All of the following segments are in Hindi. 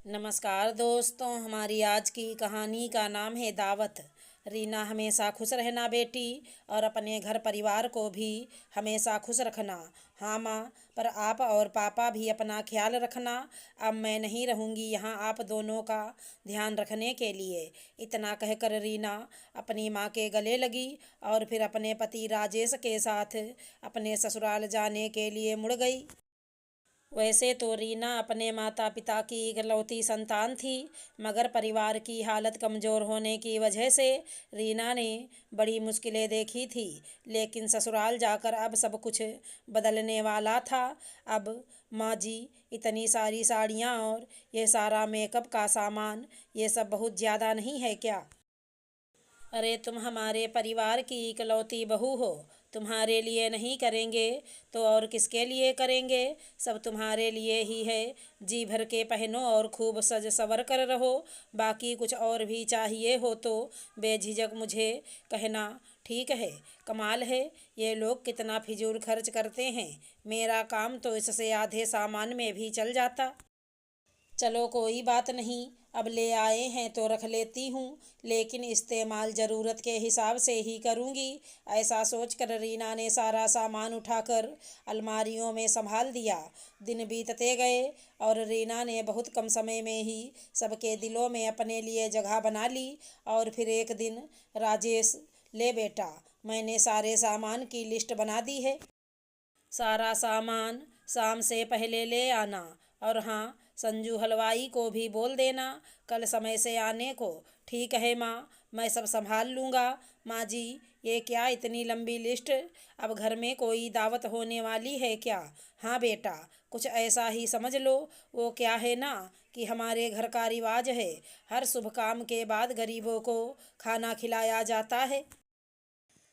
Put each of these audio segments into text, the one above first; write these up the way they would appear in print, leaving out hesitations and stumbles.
नमस्कार दोस्तों, हमारी आज की कहानी का नाम है दावत। रीना, हमेशा खुश रहना बेटी, और अपने घर परिवार को भी हमेशा खुश रखना। हाँ माँ, पर आप और पापा भी अपना ख्याल रखना। अब मैं नहीं रहूँगी यहाँ आप दोनों का ध्यान रखने के लिए। इतना कहकर रीना अपनी माँ के गले लगी और फिर अपने पति राजेश के साथ अपने ससुराल जाने के लिए मुड़ गई। वैसे तो रीना अपने माता पिता की इकलौती संतान थी, मगर परिवार की हालत कमज़ोर होने की वजह से रीना ने बड़ी मुश्किलें देखी थी। लेकिन ससुराल जाकर अब सब कुछ बदलने वाला था। अब माँ जी, इतनी सारी साड़ियाँ और ये सारा मेकअप का सामान, ये सब बहुत ज़्यादा नहीं है क्या? अरे, तुम हमारे परिवार की इकलौती बहू हो। तुम्हारे लिए नहीं करेंगे तो और किसके लिए करेंगे? सब तुम्हारे लिए ही है। जी भर के पहनो और खूब सज सवर कर रहो। बाकी कुछ और भी चाहिए हो तो बेझिझक मुझे कहना। ठीक है। कमाल है, ये लोग कितना फिजूल खर्च करते हैं। मेरा काम तो इससे आधे सामान में भी चल जाता। चलो कोई बात नहीं, अब ले आए हैं तो रख लेती हूँ, लेकिन इस्तेमाल ज़रूरत के हिसाब से ही करूँगी। ऐसा सोचकर रीना ने सारा सामान उठाकर अलमारियों में संभाल दिया। दिन बीतते गए और रीना ने बहुत कम समय में ही सबके दिलों में अपने लिए जगह बना ली। और फिर एक दिन राजेश, ले बेटा, मैंने सारे सामान की लिस्ट बना दी है। सारा सामान शाम से पहले ले आना। और हाँ, संजू हलवाई को भी बोल देना कल समय से आने को। ठीक है माँ, मैं सब संभाल लूँगा। माँ जी, ये क्या इतनी लंबी लिस्ट? अब घर में कोई दावत होने वाली है क्या? हाँ बेटा, कुछ ऐसा ही समझ लो। वो क्या है ना कि हमारे घर का रिवाज है, हर शुभ काम के बाद गरीबों को खाना खिलाया जाता है।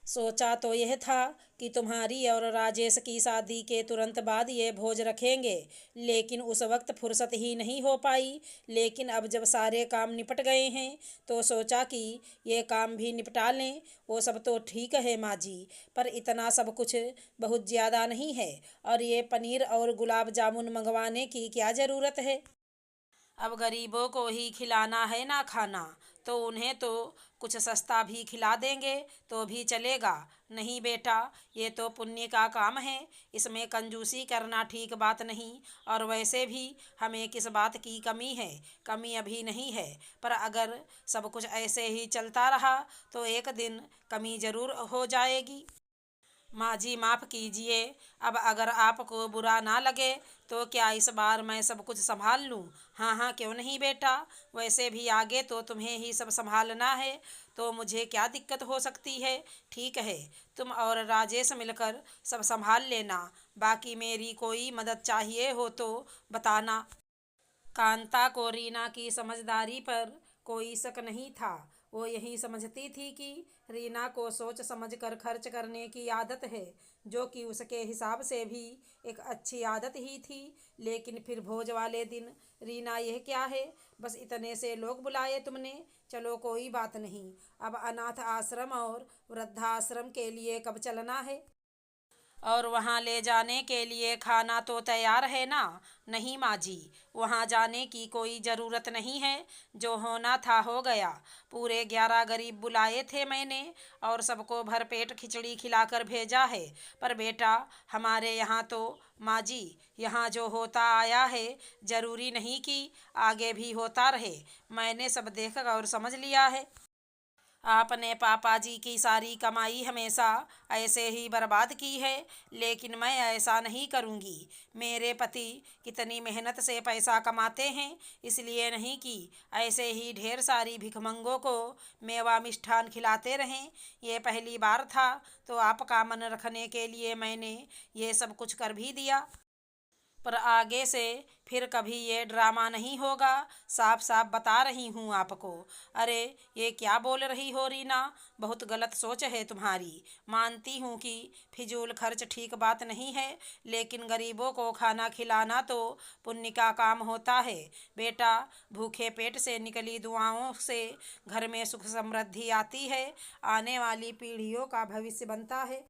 सोचा तो यह था कि तुम्हारी और राजेश की शादी के तुरंत बाद ये भोज रखेंगे, लेकिन उस वक्त फुर्सत ही नहीं हो पाई। लेकिन अब जब सारे काम निपट गए हैं तो सोचा कि ये काम भी निपटा लें। वो सब तो ठीक है माँ जी, पर इतना सब कुछ बहुत ज़्यादा नहीं है। और ये पनीर और गुलाब जामुन मंगवाने की क्या ज़रूरत है? अब गरीबों को ही खिलाना है ना खाना, तो उन्हें तो कुछ सस्ता भी खिला देंगे तो भी चलेगा। नहीं बेटा, ये तो पुण्य का काम है, इसमें कंजूसी करना ठीक बात नहीं। और वैसे भी हमें किस बात की कमी है? कमी अभी नहीं है, पर अगर सब कुछ ऐसे ही चलता रहा तो एक दिन कमी ज़रूर हो जाएगी। माँ जी, माफ़ कीजिए। अब अगर आपको बुरा ना लगे तो क्या इस बार मैं सब कुछ संभाल लूँ? हाँ हाँ, क्यों नहीं बेटा। वैसे भी आगे तो तुम्हें ही सब संभालना है, तो मुझे क्या दिक्कत हो सकती है। ठीक है, तुम और राजेश मिलकर सब संभाल लेना। बाकी मेरी कोई मदद चाहिए हो तो बताना। कांता को रीना की समझदारी पर कोई शक नहीं था। वो यही समझती थी कि रीना को सोच समझ कर खर्च करने की आदत है, जो कि उसके हिसाब से भी एक अच्छी आदत ही थी। लेकिन फिर भोज वाले दिन रीना, यह क्या है, बस इतने से लोग बुलाए तुमने? चलो कोई बात नहीं। अब अनाथ आश्रम और वृद्धाश्रम के लिए कब चलना है? और वहाँ ले जाने के लिए खाना तो तैयार है ना? नहीं माँ जी, वहाँ जाने की कोई ज़रूरत नहीं है। जो होना था हो गया। पूरे 11 गरीब बुलाए थे मैंने और सबको भरपेट खिचड़ी खिलाकर भेजा है। पर बेटा, हमारे यहाँ तो माँ जी, यहाँ जो होता आया है, ज़रूरी नहीं कि आगे भी होता रहे। मैंने सब देख और समझ लिया है। आपने पापा जी की सारी कमाई हमेशा ऐसे ही बर्बाद की है, लेकिन मैं ऐसा नहीं करूँगी। मेरे पति कितनी मेहनत से पैसा कमाते हैं, इसलिए नहीं कि ऐसे ही ढेर सारी भिखमंगों को मेवा मिष्ठान खिलाते रहें। ये पहली बार था, तो आपका मन रखने के लिए मैंने ये सब कुछ कर भी दिया। पर आगे से फिर कभी ये ड्रामा नहीं होगा, साफ साफ बता रही हूँ आपको। अरे, ये क्या बोल रही हो रीना? बहुत गलत सोच है तुम्हारी। मानती हूँ कि फिजूल खर्च ठीक बात नहीं है, लेकिन गरीबों को खाना खिलाना तो पुण्य का काम होता है। बेटा, भूखे पेट से निकली दुआओं से घर में सुख समृद्धि आती है, आने वाली पीढ़ियों का भविष्य बनता है।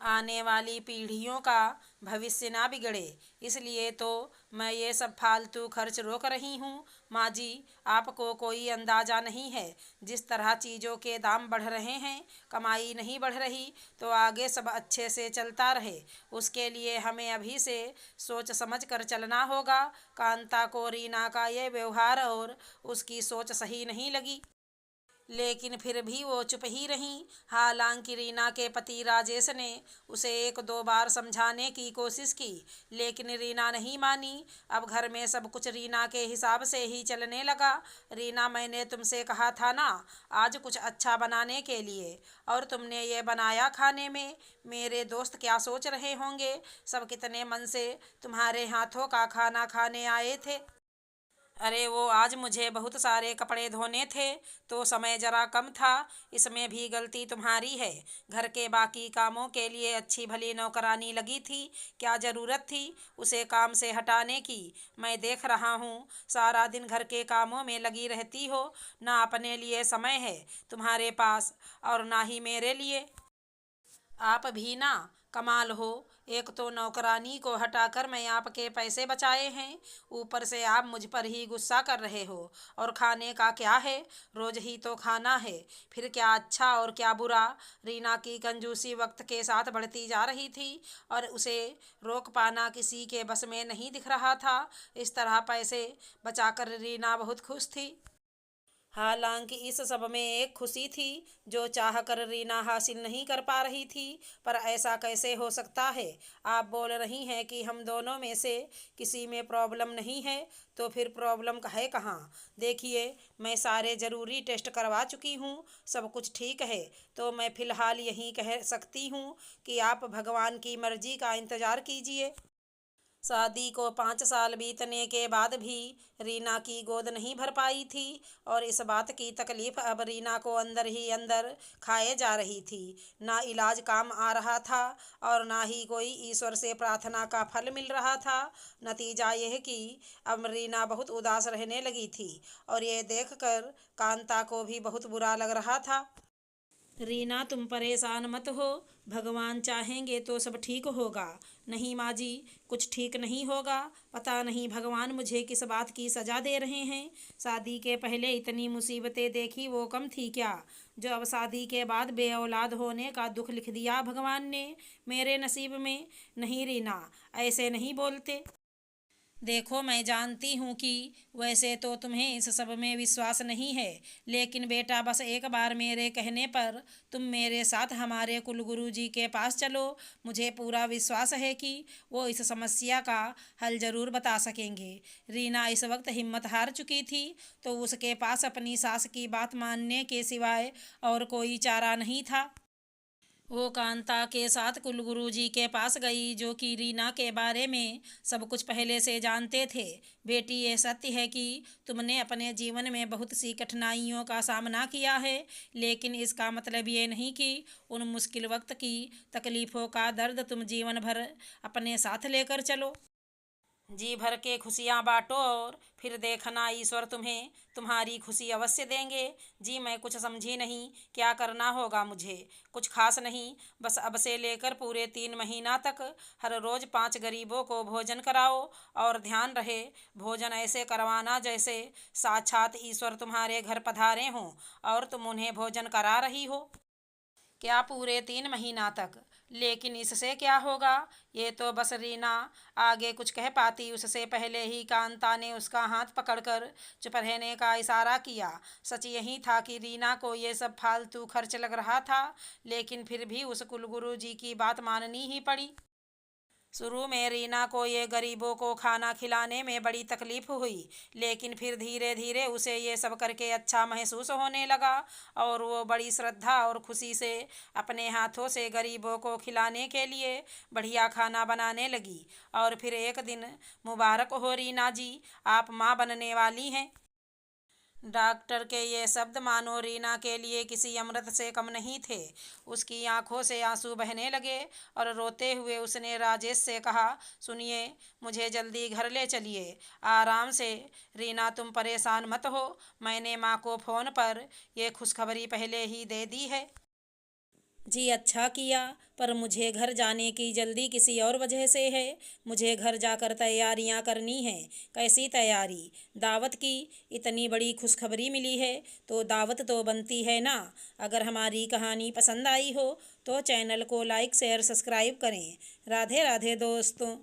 आने वाली पीढ़ियों का भविष्य ना बिगड़े, इसलिए तो मैं ये सब फालतू खर्च रोक रही हूँ। माँ जी, आपको कोई अंदाज़ा नहीं है, जिस तरह चीज़ों के दाम बढ़ रहे हैं, कमाई नहीं बढ़ रही, तो आगे सब अच्छे से चलता रहे, उसके लिए हमें अभी से सोच समझ कर चलना होगा। कांता को रीना का ये व्यवहार और उसकी सोच सही नहीं लगी, लेकिन फिर भी वो चुप ही रहीं। हालांकि रीना के पति राजेश ने उसे एक दो बार समझाने की कोशिश की, लेकिन रीना नहीं मानी। अब घर में सब कुछ रीना के हिसाब से ही चलने लगा। रीना, मैंने तुमसे कहा था ना आज कुछ अच्छा बनाने के लिए, और तुमने ये बनाया खाने में। मेरे दोस्त क्या सोच रहे होंगे, सब कितने मन से तुम्हारे हाथों का खाना खाने आए थे। अरे वो आज मुझे बहुत सारे कपड़े धोने थे, तो समय ज़रा कम था, इसमें भी गलती तुम्हारी है। घर के बाकी कामों के लिए अच्छी भली नौकरानी लगी थी, क्या ज़रूरत थी उसे काम से हटाने की। मैं देख रहा हूँ सारा दिन घर के कामों में लगी रहती हो, ना अपने लिए समय है तुम्हारे पास और ना ही मेरे लिए। आप भी ना कमाल हो, एक तो नौकरानी को हटाकर मैं आपके पैसे बचाए हैं, ऊपर से आप मुझ पर ही गुस्सा कर रहे हो। और खाने का क्या है, रोज ही तो खाना है, फिर क्या अच्छा और क्या बुरा। रीना की कंजूसी वक्त के साथ बढ़ती जा रही थी और उसे रोक पाना किसी के बस में नहीं दिख रहा था। इस तरह पैसे बचाकर रीना बहुत खुश थी। हालांकि इस सब में एक खुशी थी जो चाह कर रीना हासिल नहीं कर पा रही थी। पर ऐसा कैसे हो सकता है? आप बोल रही हैं कि हम दोनों में से किसी में प्रॉब्लम नहीं है, तो फिर प्रॉब्लम है कहाँ? देखिए, मैं सारे ज़रूरी टेस्ट करवा चुकी हूँ, सब कुछ ठीक है, तो मैं फ़िलहाल यही कह सकती हूँ कि आप भगवान की मर्ज़ी का इंतज़ार कीजिए। शादी को 5 साल बीतने के बाद भी रीना की गोद नहीं भर पाई थी, और इस बात की तकलीफ अब रीना को अंदर ही अंदर खाए जा रही थी। ना इलाज काम आ रहा था और ना ही कोई ईश्वर से प्रार्थना का फल मिल रहा था। नतीजा यह कि अब रीना बहुत उदास रहने लगी थी, और ये देखकर कांता को भी बहुत बुरा लग रहा था। रीना, तुम परेशान मत हो, भगवान चाहेंगे तो सब ठीक होगा। नहीं माँ जी, कुछ ठीक नहीं होगा। पता नहीं भगवान मुझे किस बात की सज़ा दे रहे हैं। शादी के पहले इतनी मुसीबतें देखी वो कम थी क्या, जो अब शादी के बाद बे औलाद होने का दुख लिख दिया भगवान ने मेरे नसीब में। नहीं रीना, ऐसे नहीं बोलते। देखो, मैं जानती हूँ कि वैसे तो तुम्हें इस सब में विश्वास नहीं है, लेकिन बेटा बस एक बार मेरे कहने पर तुम मेरे साथ हमारे कुलगुरु जी के पास चलो। मुझे पूरा विश्वास है कि वो इस समस्या का हल ज़रूर बता सकेंगे। रीना इस वक्त हिम्मत हार चुकी थी, तो उसके पास अपनी सास की बात मानने के सिवाय और कोई चारा नहीं था। वो कांता के साथ कुलगुरु जी के पास गई, जो कि रीना के बारे में सब कुछ पहले से जानते थे। बेटी, ये सत्य है कि तुमने अपने जीवन में बहुत सी कठिनाइयों का सामना किया है, लेकिन इसका मतलब ये नहीं कि उन मुश्किल वक्त की तकलीफ़ों का दर्द तुम जीवन भर अपने साथ लेकर चलो। जी भर के खुशियाँ बांटो और फिर देखना ईश्वर तुम्हें तुम्हारी खुशी अवश्य देंगे। जी मैं कुछ समझी नहीं, क्या करना होगा मुझे? कुछ खास नहीं, बस अब से लेकर पूरे 3 महीना तक हर रोज़ 5 गरीबों को भोजन कराओ, और ध्यान रहे भोजन ऐसे करवाना जैसे साक्षात ईश्वर तुम्हारे घर पधारे हों और तुम उन्हें भोजन करा रही हो। क्या पूरे 3 महीना तक? लेकिन इससे क्या होगा? ये तो बस रीना आगे कुछ कह पाती उससे पहले ही कांता ने उसका हाथ पकड़कर चुप रहने का इशारा किया। सच यही था कि रीना को ये सब फालतू खर्च लग रहा था, लेकिन फिर भी उस कुलगुरु जी की बात माननी ही पड़ी। शुरू में रीना को ये गरीबों को खाना खिलाने में बड़ी तकलीफ हुई, लेकिन फिर धीरे धीरे उसे ये सब करके अच्छा महसूस होने लगा, और वो बड़ी श्रद्धा और खुशी से अपने हाथों से गरीबों को खिलाने के लिए बढ़िया खाना बनाने लगी। और फिर एक दिन, मुबारक हो रीना जी, आप माँ बनने वाली हैं। डॉक्टर के ये शब्द मानो रीना के लिए किसी अमृत से कम नहीं थे। उसकी आंखों से आंसू बहने लगे और रोते हुए उसने राजेश से कहा, सुनिए, मुझे जल्दी घर ले चलिए, आराम से। रीना, तुम परेशान मत हो, मैंने माँ को फ़ोन पर यह खुशखबरी पहले ही दे दी है। जी अच्छा किया, पर मुझे घर जाने की जल्दी किसी और वजह से है। मुझे घर जाकर तैयारियां करनी हैं। कैसी तैयारी? दावत की। इतनी बड़ी खुशखबरी मिली है तो दावत तो बनती है ना। अगर हमारी कहानी पसंद आई हो तो चैनल को लाइक शेयर सब्सक्राइब करें। राधे राधे दोस्तों।